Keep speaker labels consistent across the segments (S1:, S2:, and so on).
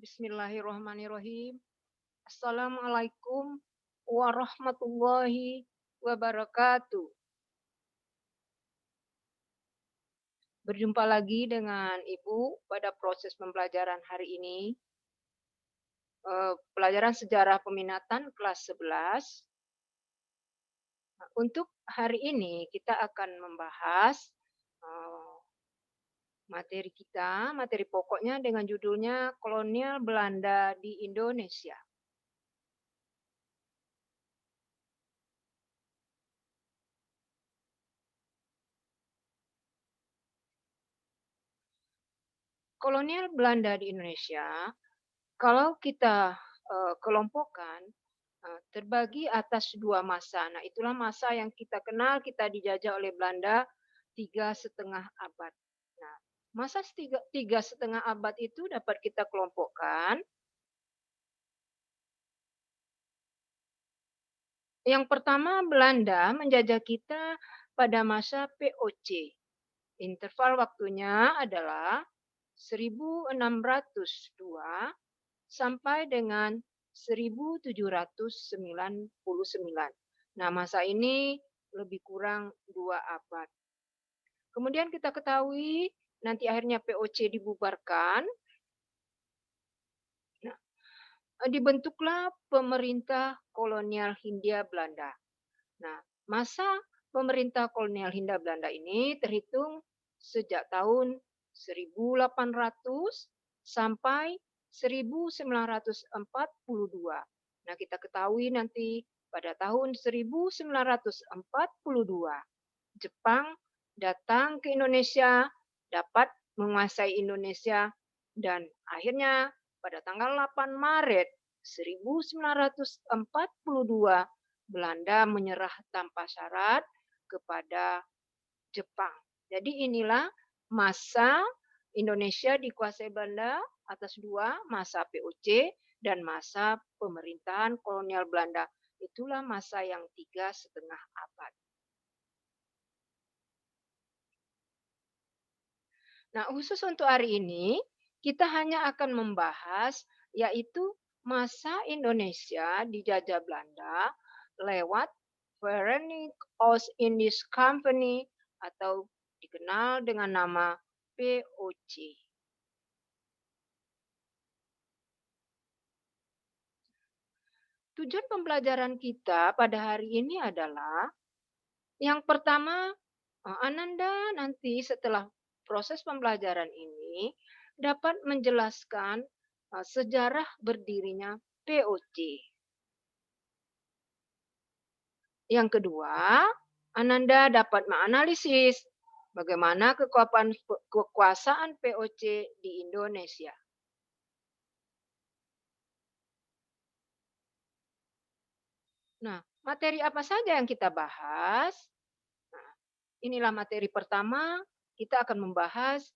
S1: Bismillahirrahmanirrahim. Assalamualaikum warahmatullahi wabarakatuh. Berjumpa lagi dengan Ibu pada proses pembelajaran hari ini, pelajaran sejarah peminatan kelas 11. Untuk hari ini kita akan membahas eee, materi pokoknya dengan judulnya Kolonial Belanda di Indonesia. Kolonial Belanda di Indonesia, kalau kita, kelompokkan, terbagi atas 2 masa. Nah, itulah masa yang kita kenal kita dijajah oleh Belanda 3,5 abad. Nah, masa 3,5 abad itu dapat kita kelompokkan. Yang pertama, Belanda menjajah kita pada masa POC. Interval waktunya adalah 1602 sampai dengan 1799. Nah, masa ini lebih kurang 2 abad. Kemudian kita ketahui nanti akhirnya POC dibubarkan. Nah, dibentuklah pemerintah kolonial Hindia Belanda. Nah, masa pemerintah kolonial Hindia Belanda ini terhitung sejak tahun 1800 sampai 1942. Nah, kita ketahui nanti pada tahun 1942 Jepang datang ke Indonesia, dapat menguasai Indonesia, dan akhirnya pada tanggal 8 Maret 1942 Belanda menyerah tanpa syarat kepada Jepang. Jadi inilah masa Indonesia dikuasai Belanda atas 2, masa POC dan masa pemerintahan kolonial Belanda. Itulah masa yang 3,5 abad. Nah, khusus untuk hari ini, kita hanya akan membahas yaitu masa Indonesia dijajah Belanda lewat Verenigd Oost-Indisch Company atau dikenal dengan nama POC. Tujuan pembelajaran kita pada hari ini adalah yang pertama, Ananda nanti setelah proses pembelajaran ini dapat menjelaskan sejarah berdirinya POC. Yang kedua, Ananda dapat menganalisis bagaimana kekuasaan POC di Indonesia. Nah, materi apa saja yang kita bahas? Nah, inilah materi pertama, kita akan membahas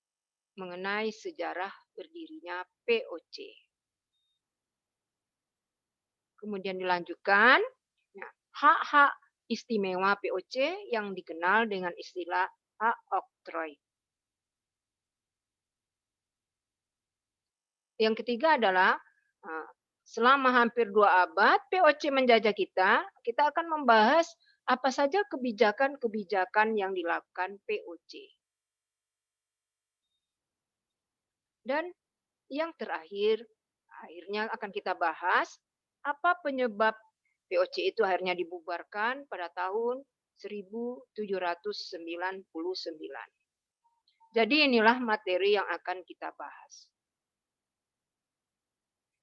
S1: mengenai sejarah berdirinya POC. Kemudian dilanjutkan, nah, hak-hak istimewa POC yang dikenal dengan istilah hak oktroy. Yang ketiga adalah selama hampir 2 abad POC menjajah kita, kita akan membahas apa saja kebijakan-kebijakan yang dilakukan POC. Dan yang terakhir, akhirnya akan kita bahas apa penyebab POC itu akhirnya dibubarkan pada tahun 1799. Jadi inilah materi yang akan kita bahas.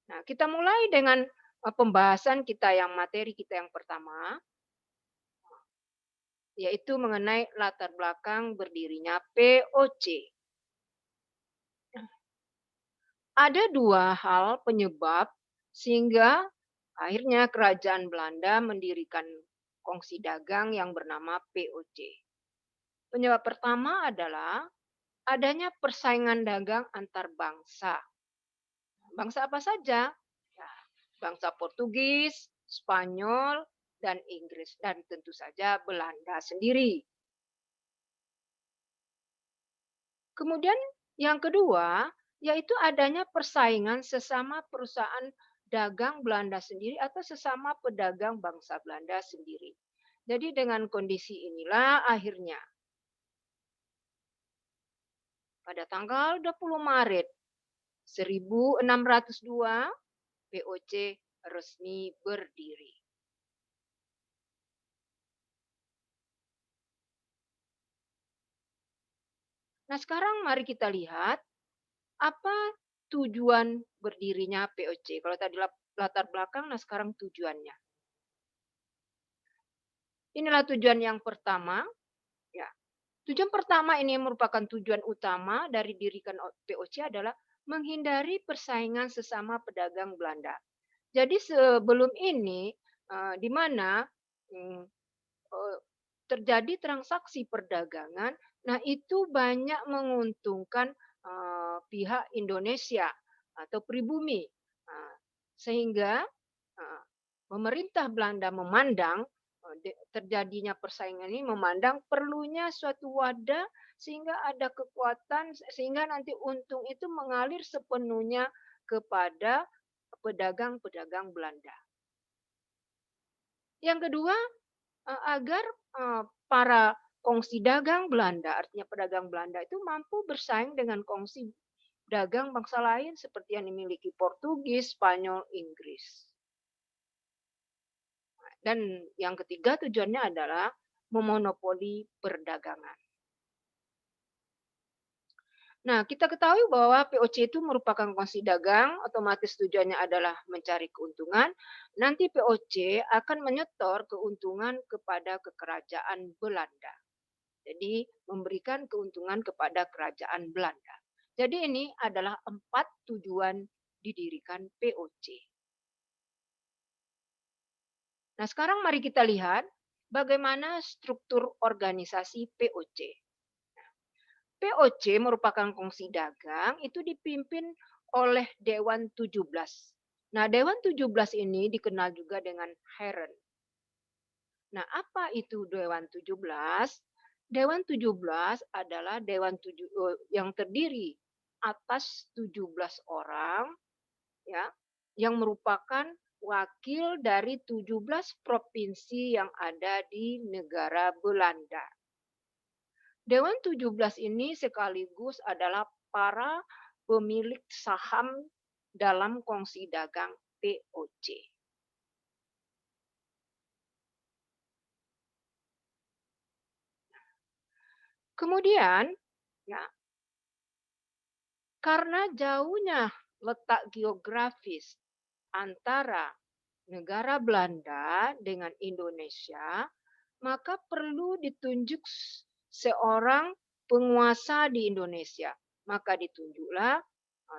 S1: Nah, kita mulai dengan pembahasan materi kita yang pertama, yaitu mengenai latar belakang berdirinya POC. Ada 2 hal penyebab sehingga akhirnya kerajaan Belanda mendirikan kongsi dagang yang bernama POC. Penyebab pertama adalah adanya persaingan dagang antar bangsa. Bangsa apa saja? Ya, bangsa Portugis, Spanyol, dan Inggris, dan tentu saja Belanda sendiri. Kemudian yang kedua, yaitu adanya persaingan sesama perusahaan dagang Belanda sendiri atau sesama pedagang bangsa Belanda sendiri. Jadi dengan kondisi inilah akhirnya pada tanggal 20 Maret 1602 POC resmi berdiri. Nah, sekarang mari kita lihat apa tujuan berdirinya POC. Kalau tadi latar belakang, nah sekarang tujuannya. Inilah tujuan yang pertama, ya. Tujuan pertama ini merupakan tujuan utama dari dirikan POC adalah menghindari persaingan sesama pedagang Belanda. Jadi sebelum ini, di mana, mmm, terjadi transaksi perdagangan, nah itu banyak menguntungkan, pihak Indonesia atau pribumi. Sehingga, pemerintah Belanda memandang, terjadinya persaingan ini memandang perlunya suatu wadah sehingga ada kekuatan, sehingga nanti untung itu mengalir sepenuhnya kepada pedagang-pedagang Belanda. Yang kedua, agar, para kongsi dagang Belanda, artinya pedagang Belanda itu mampu bersaing dengan kongsi dagang bangsa lain seperti yang dimiliki Portugis, Spanyol, Inggris. Dan yang ketiga tujuannya adalah memonopoli perdagangan. Nah, kita ketahui bahwa POC itu merupakan kongsi dagang, otomatis tujuannya adalah mencari keuntungan. Nanti POC akan menyetor keuntungan kepada kerajaan Belanda. Jadi memberikan keuntungan kepada kerajaan Belanda. Jadi ini adalah 4 tujuan didirikan POC. Nah, sekarang mari kita lihat bagaimana struktur organisasi POC. POC merupakan kongsi dagang itu dipimpin oleh Dewan 17. Nah, Dewan 17 ini dikenal juga dengan Heren. Nah, apa itu Dewan 17? Dewan 17 adalah yang terdiri atas 17 orang, ya, yang merupakan wakil dari 17 provinsi yang ada di negara Belanda. Dewan 17 ini sekaligus adalah para pemilik saham dalam kongsi dagang POC. Kemudian, ya, karena jauhnya letak geografis antara negara Belanda dengan Indonesia, maka perlu ditunjuk seorang penguasa di Indonesia. Maka ditunjuklah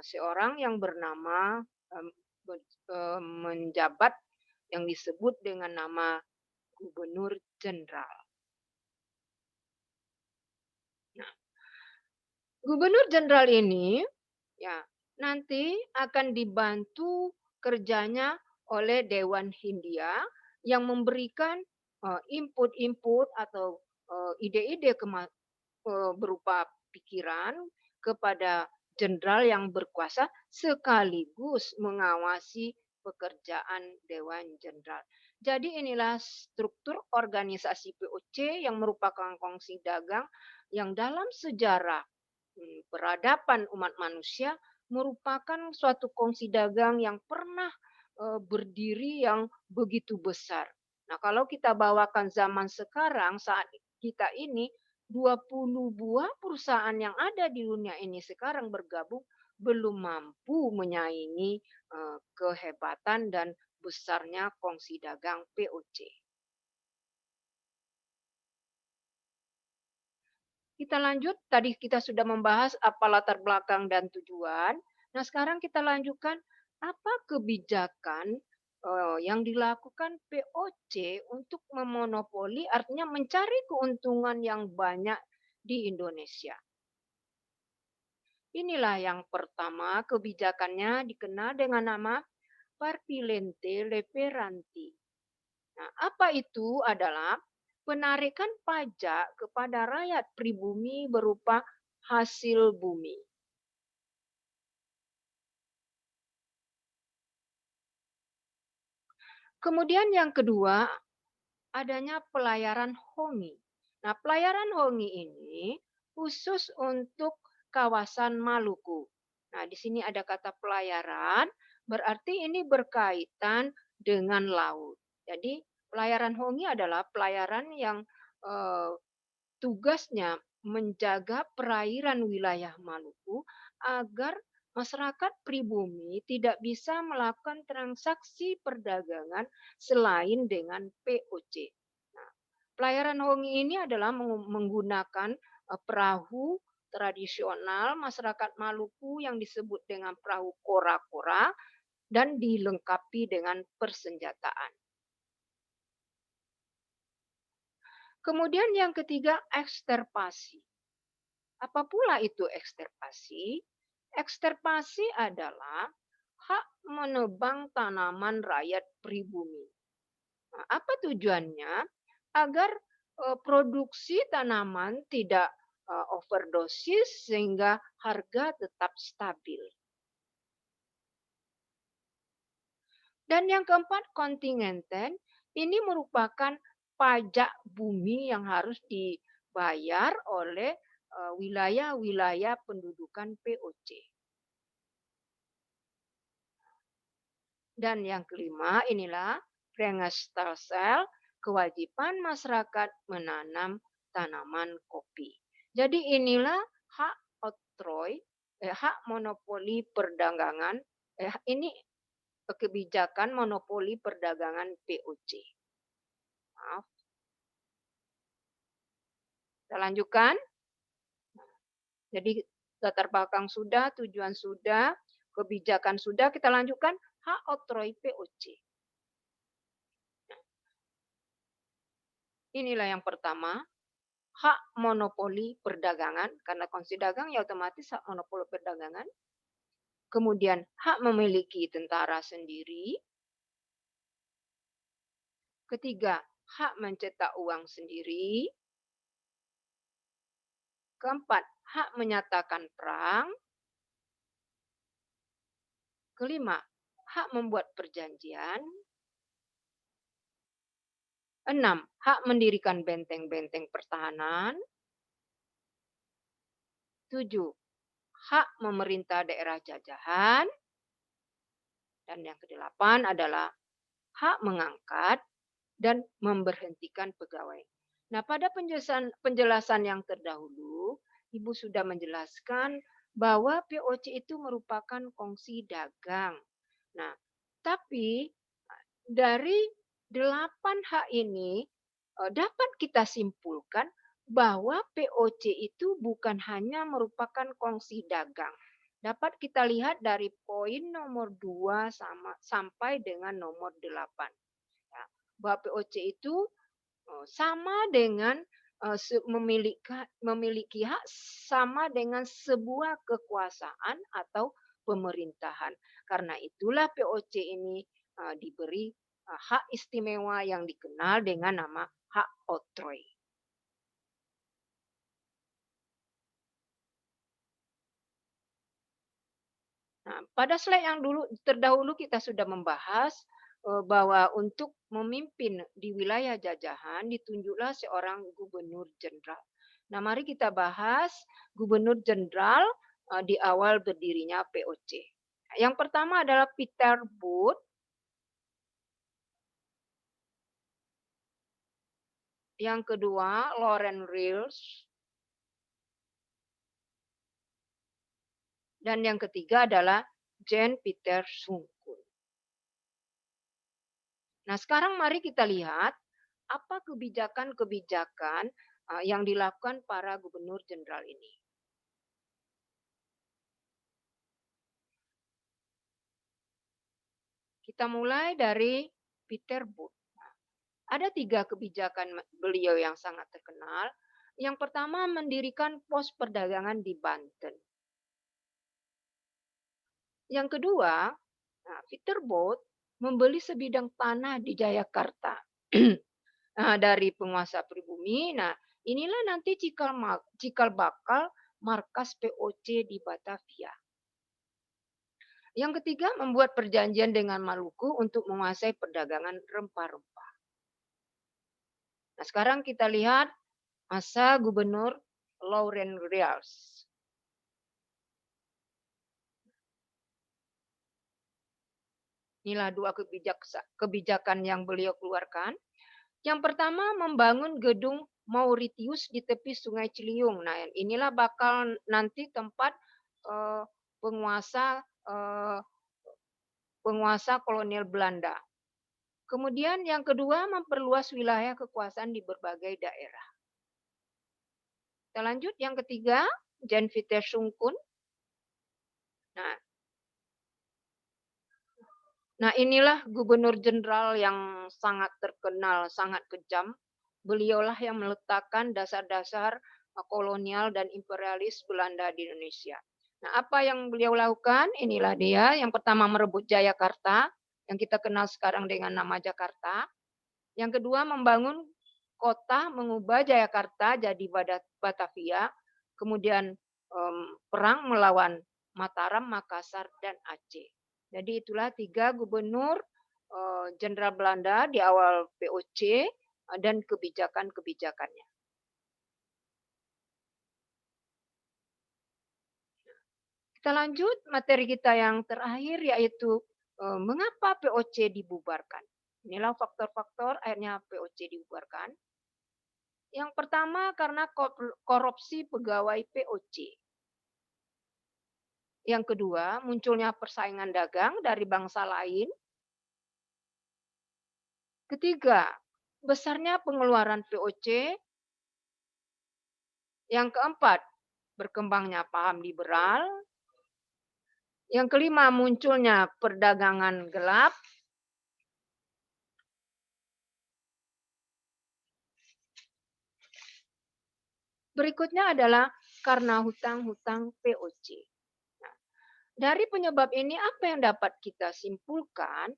S1: seorang yang bernama menjabat yang disebut dengan nama Gubernur Jenderal. Nah, Gubernur Jenderal ini ya nanti akan dibantu kerjanya oleh Dewan Hindia yang memberikan input-input atau ide-ide berupa pikiran kepada jenderal yang berkuasa sekaligus mengawasi pekerjaan Dewan Jenderal. Jadi inilah struktur organisasi POC yang merupakan kongsi dagang yang dalam sejarah peradaban umat manusia merupakan suatu kongsi dagang yang pernah berdiri yang begitu besar. Nah, kalau kita bawakan zaman sekarang saat kita ini 20 buah perusahaan yang ada di dunia ini sekarang bergabung belum mampu menyaingi kehebatan dan besarnya kongsi dagang POC. Kita lanjut, tadi kita sudah membahas apa latar belakang dan tujuan. Nah, sekarang kita lanjutkan apa kebijakan yang dilakukan POC untuk memonopoli, artinya mencari keuntungan yang banyak di Indonesia. Inilah yang pertama, kebijakannya dikenal dengan nama Partilente Leperanti. Nah, apa itu adalah penarikan pajak kepada rakyat pribumi berupa hasil bumi. Kemudian yang kedua, adanya pelayaran Hongi. Nah, pelayaran Hongi ini khusus untuk kawasan Maluku. Nah, di sini ada kata pelayaran, berarti ini berkaitan dengan laut. Jadi, pelayaran Hongi adalah pelayaran yang eh, tugasnya menjaga perairan wilayah Maluku agar masyarakat pribumi tidak bisa melakukan transaksi perdagangan selain dengan POC. Nah, pelayaran Hongi ini adalah menggunakan perahu tradisional masyarakat Maluku yang disebut dengan perahu kora-kora dan dilengkapi dengan persenjataan. Kemudian yang ketiga, eksterpasi. Apa pula itu eksterpasi? Eksterpasi adalah hak menebang tanaman rakyat pribumi. Nah, apa tujuannya? Agar produksi tanaman tidak overdosis sehingga harga tetap stabil. Dan yang keempat, kontingenten. Ini merupakan pajak bumi yang harus dibayar oleh wilayah-wilayah pendudukan POC. Dan yang kelima, inilah Brengestelsel, kewajiban masyarakat menanam tanaman kopi. Jadi inilah hak oktroy, hak monopoli perdagangan, ini kebijakan monopoli perdagangan POC. Maaf. Kita lanjutkan. Jadi latar belakang sudah, tujuan sudah, kebijakan sudah, kita lanjutkan hak oktroy POC. Inilah yang pertama, hak monopoli perdagangan, karena kongsi dagang ya otomatis hak monopoli perdagangan. Kemudian hak memiliki tentara sendiri. Ketiga, hak mencetak uang sendiri. Keempat, hak menyatakan perang. Kelima, hak membuat perjanjian. 6, hak mendirikan benteng-benteng pertahanan. 7, hak memerintah daerah jajahan. Dan yang kedelapan adalah hak mengangkat dan memberhentikan pegawai. Nah, pada penjelasan yang terdahulu, Ibu sudah menjelaskan bahwa POC itu merupakan kongsi dagang. Nah, tapi dari 8 hak ini dapat kita simpulkan bahwa POC itu bukan hanya merupakan kongsi dagang. Dapat kita lihat dari poin nomor 2 sampai dengan nomor 8. Ya, bahwa POC itu sama dengan memiliki hak sama dengan sebuah kekuasaan atau pemerintahan. Karena itulah POC ini diberi hak istimewa yang dikenal dengan nama hak oktroy. Nah, pada slide yang terdahulu kita sudah membahas bahwa untuk memimpin di wilayah jajahan ditunjuklah seorang gubernur jenderal. Nah, mari kita bahas gubernur jenderal di awal berdirinya POC. Yang pertama adalah Peter Booth. Yang kedua, Lawrence Rills. Dan yang ketiga adalah Jean Peter Sungkun. Nah, sekarang mari kita lihat apa kebijakan-kebijakan yang dilakukan para gubernur jenderal ini. Kita mulai dari Peter Booth. Ada 3 kebijakan beliau yang sangat terkenal. Yang pertama, mendirikan pos perdagangan di Banten. Yang kedua, Peter Booth membeli sebidang tanah di Jayakarta dari penguasa pribumi. Nah, inilah nanti cikal bakal markas POC di Batavia. Yang ketiga, membuat perjanjian dengan Maluku untuk menguasai perdagangan rempah-rempah. Nah, sekarang kita lihat masa Gubernur Lauren Rials. Inilah dua kebijakan yang beliau keluarkan. Yang pertama, membangun gedung Mauritius di tepi Sungai Ciliwung. Nah, inilah bakal nanti tempat eh, penguasa eh, penguasa kolonial Belanda. Kemudian yang kedua, memperluas wilayah kekuasaan di berbagai daerah. Kita lanjut yang ketiga, Jan Pieterszoon. Nah, nah inilah gubernur jenderal yang sangat terkenal, sangat kejam. Beliaulah yang meletakkan dasar-dasar kolonial dan imperialis Belanda di Indonesia. Nah, apa yang beliau lakukan? Inilah dia. Yang pertama, merebut Jayakarta, yang kita kenal sekarang dengan nama Jakarta. Yang kedua, membangun kota, mengubah Jayakarta jadi Batavia. Kemudian perang melawan Mataram, Makassar, dan Aceh. Jadi itulah tiga gubernur jenderal Belanda di awal POC dan kebijakan-kebijakannya. Kita lanjut materi kita yang terakhir, yaitu mengapa POC dibubarkan. Inilah faktor-faktor akhirnya POC dibubarkan. Yang pertama, karena korupsi pegawai POC. Yang kedua, munculnya persaingan dagang dari bangsa lain. Ketiga, besarnya pengeluaran POC. Yang keempat, berkembangnya paham liberal. Yang kelima, munculnya perdagangan gelap. Berikutnya adalah karena hutang-hutang POC. Nah, dari penyebab ini apa yang dapat kita simpulkan?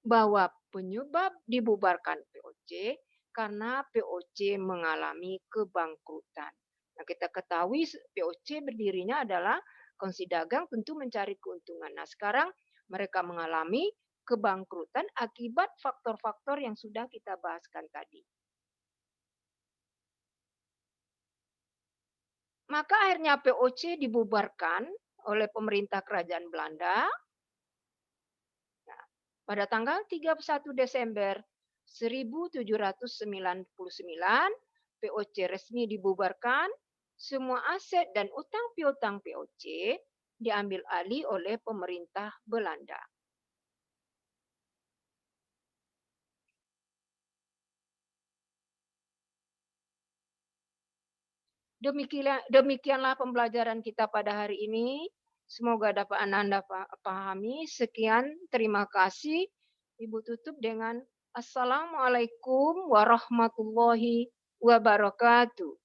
S1: Bahwa penyebab dibubarkan POC karena POC mengalami kebangkrutan. Nah, kita ketahui POC berdirinya adalah kongsi dagang tentu mencari keuntungan. Nah, sekarang mereka mengalami kebangkrutan akibat faktor-faktor yang sudah kita bahaskan tadi. Maka akhirnya POC dibubarkan oleh pemerintah kerajaan Belanda pada tanggal 31 Desember 1799, POC resmi dibubarkan, semua aset dan utang piutang POC diambil alih oleh pemerintah Belanda. Demikianlah pembelajaran kita pada hari ini. Semoga dapat Anda pahami. Sekian, terima kasih. Ibu tutup dengan Assalamualaikum warahmatullahi wabarakatuh.